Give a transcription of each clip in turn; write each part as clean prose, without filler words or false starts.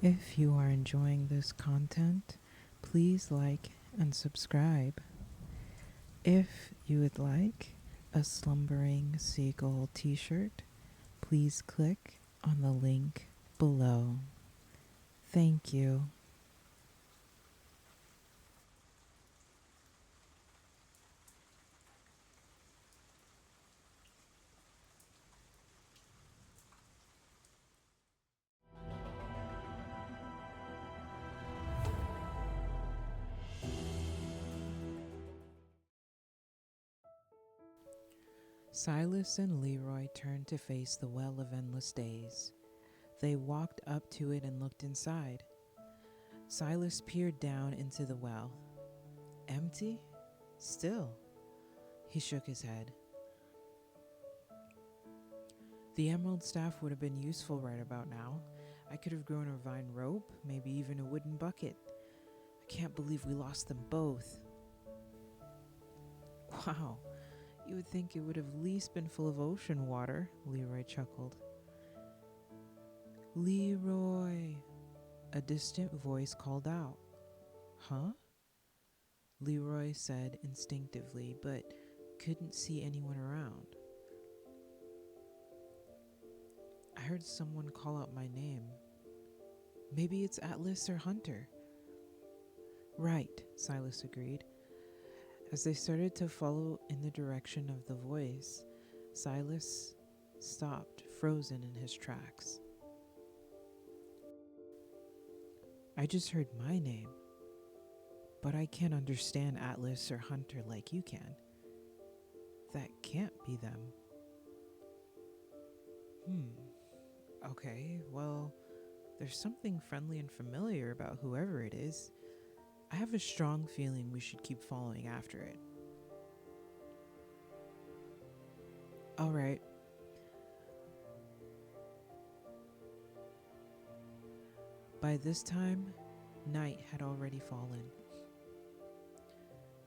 If you are enjoying this content, please like and subscribe. If you would like a slumbering seagull t-shirt, please click on the link below. Thank you. Silas and Leroy turned to face the well of endless days. They walked up to it and looked inside. Silas peered down into the well. Empty? Still. He shook his head. The emerald staff would have been useful right about now. I could have grown a vine rope, maybe even a wooden bucket. I can't believe we lost them both. Wow, you would think it would have at least been full of ocean water, Leroy chuckled. Leroy, a distant voice called out. Huh? Leroy said instinctively, but couldn't see anyone around. I heard someone call out my name. Maybe it's Atlas or Hunter. Right, Silas agreed. As they started to follow in the direction of the voice, Silas stopped, frozen in his tracks. I just heard my name, but I can't understand Atlas or Hunter like you can. That can't be them. Okay, well, there's something friendly and familiar about whoever it is. I have a strong feeling we should keep following after it. All right. By this time, night had already fallen.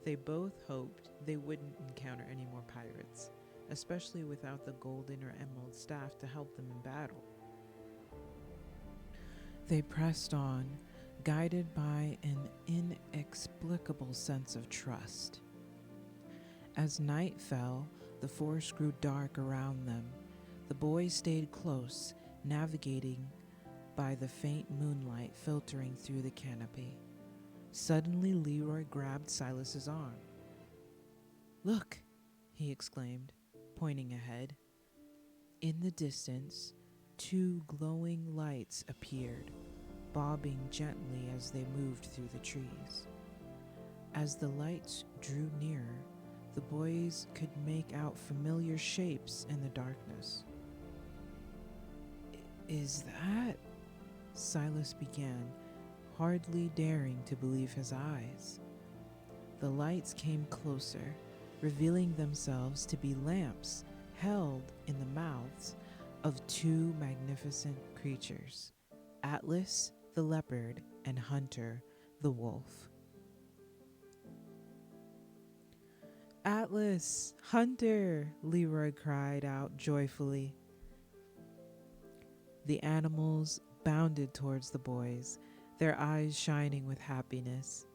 They both hoped they wouldn't encounter any more pirates, especially without the golden or emerald staff to help them in battle. They pressed on, guided by an inexplicable sense of trust. As night fell, the forest grew dark around them. The boys stayed close, navigating by the faint moonlight filtering through the canopy. Suddenly, Leroy grabbed Silas's arm. Look, he exclaimed, pointing ahead. In the distance, two glowing lights appeared, bobbing gently as they moved through the trees. As the lights drew nearer, the boys could make out familiar shapes in the darkness. Is that? Silas began, hardly daring to believe his eyes. The lights came closer, revealing themselves to be lamps held in the mouths of two magnificent creatures, Atlas the leopard and Hunter the wolf. Atlas! Hunter! Leroy cried out joyfully. The animals bounded towards the boys, their eyes shining with happiness.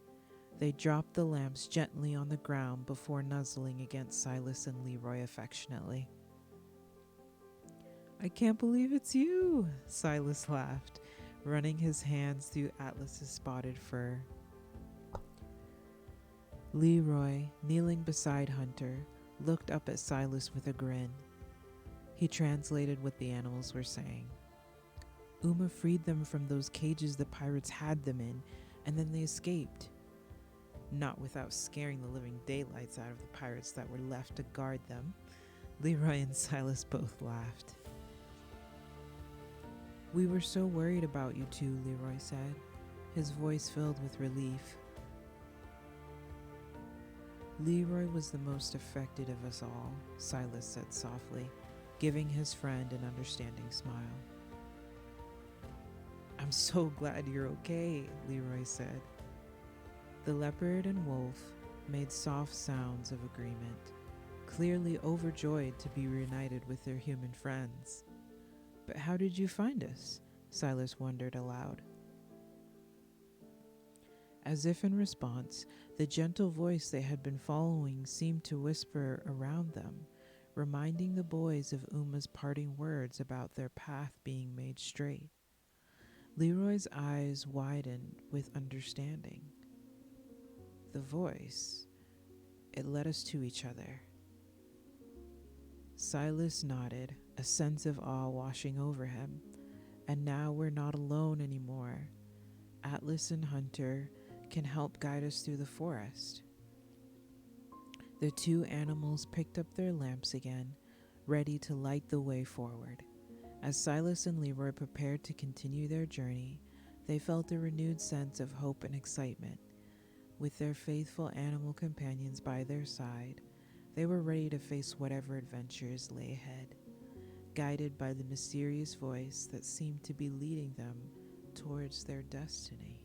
They dropped the lamps gently on the ground before nuzzling against Silas and Leroy affectionately. I can't believe it's you, Silas laughed, running his hands through Atlas's spotted fur. Leroy, kneeling beside Hunter, looked up at Silas with a grin. He translated what the animals were saying. Uma freed them from those cages the pirates had them in, and then they escaped. Not without scaring the living daylights out of the pirates that were left to guard them. Leroy and Silas both laughed. We were so worried about you two, Leroy said, his voice filled with relief. Leroy was the most affected of us all, Silas said softly, giving his friend an understanding smile. I'm so glad you're okay, Leroy said. The leopard and wolf made soft sounds of agreement, clearly overjoyed to be reunited with their human friends. But how did you find us? Silas wondered aloud. As if in response, the gentle voice they had been following seemed to whisper around them, reminding the boys of Uma's parting words about their path being made straight. Leroy's eyes widened with understanding. The voice, it led us to each other. Silas nodded, a sense of awe washing over him. And now we're not alone anymore. Atlas and Hunter can help guide us through the forest. The two animals picked up their lamps again, ready to light the way forward. As Silas and Leroy prepared to continue their journey, they felt a renewed sense of hope and excitement. With their faithful animal companions by their side, they were ready to face whatever adventures lay ahead, guided by the mysterious voice that seemed to be leading them towards their destiny.